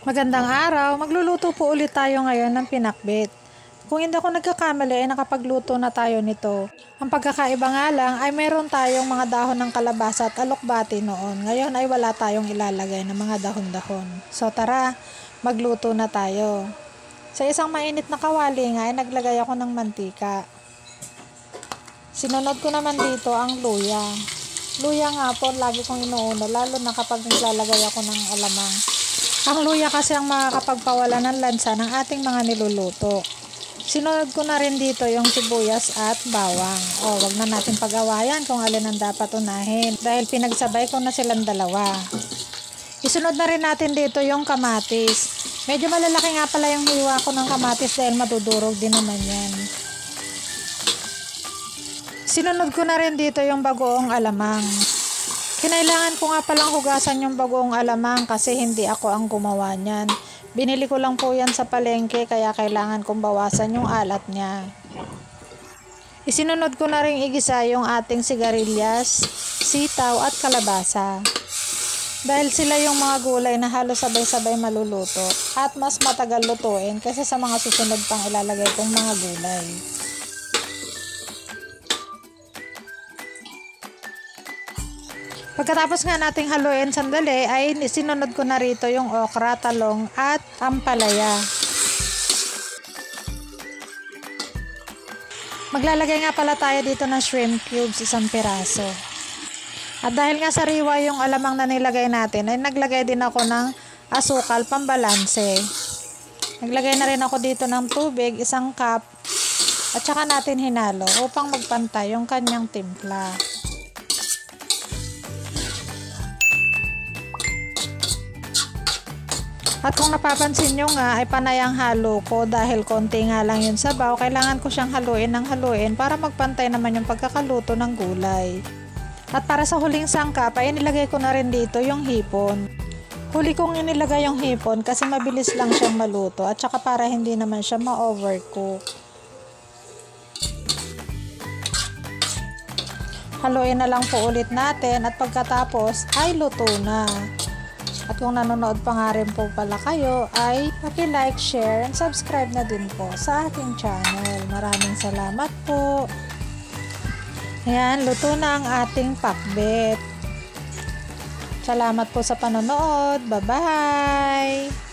Magandang araw, magluluto po ulit tayo ngayon ng pinakbet. Kung hindi ako nagkakamali ay nakapagluto na tayo nito. Ang pagkakaiba nga lang ay meron tayong mga dahon ng kalabasa at alokbati noon. Ngayon ay wala tayong ilalagay ng mga dahon-dahon. So tara, magluto na tayo. Sa isang mainit na kawali nga ay naglagay ako ng mantika. Sinunod ko naman dito ang luya. Luya nga po, lagi kong inuuna, lalo na kapag naglalagay ako ng alamang. Ang luya kasi ang makakapagpawala ng lansa ng ating mga niluluto. Sinunod ko na rin dito yung sibuyas at bawang. Wag na natin pag-awayan kung alin ang dapat unahin dahil pinagsabay ko na silang dalawa. Isunod na rin natin dito yung kamatis. Medyo malalaki nga pala yung hiwa ko ng kamatis dahil madudurog din naman yan. Sinunod ko na rin dito yung bagoong alamang. Kinailangan ko nga palang hugasan yung bagoong alamang kasi hindi ako ang gumawa niyan. Binili ko lang po yan sa palengke kaya kailangan kong bawasan yung alat niya. Isinunod ko na rin igisa yung ating sigarilyas, sitaw at kalabasa. Dahil sila yung mga gulay na halos sabay-sabay maluluto at mas matagal lutuin kasi sa mga susunod pang ilalagay kong mga gulay. Pagkatapos nga nating haluin sandali ay sinunod ko na rito yung okra, talong at ampalaya. Maglalagay nga pala tayo dito ng shrimp cubes, 1 piraso. At dahil nga sariwa yung alamang na nilagay natin ay naglagay din ako ng asukal pambalanse. Naglagay na rin ako dito ng tubig, 1 cup at saka natin hinalo upang magpantay yung kanyang timpla. At kung napapansin nyo nga ay panay ang halo ko dahil konti nga lang yung sabaw, kailangan ko siyang haluin ng haluin para magpantay naman yung pagkakaluto ng gulay. At para sa huling sangkap ay nilagay ko na rin dito yung hipon. Huli kong inilagay yung hipon kasi mabilis lang siyang maluto at saka para hindi naman siya ma-overcook. Haluin na lang po ulit natin at pagkatapos ay luto na. At kung nanonood pa nga rin po pala kayo ay paki-like, share, and subscribe na din po sa aking channel. Maraming salamat po. Ayan, luto na ang ating pakbet. Salamat po sa panonood. Bye-bye!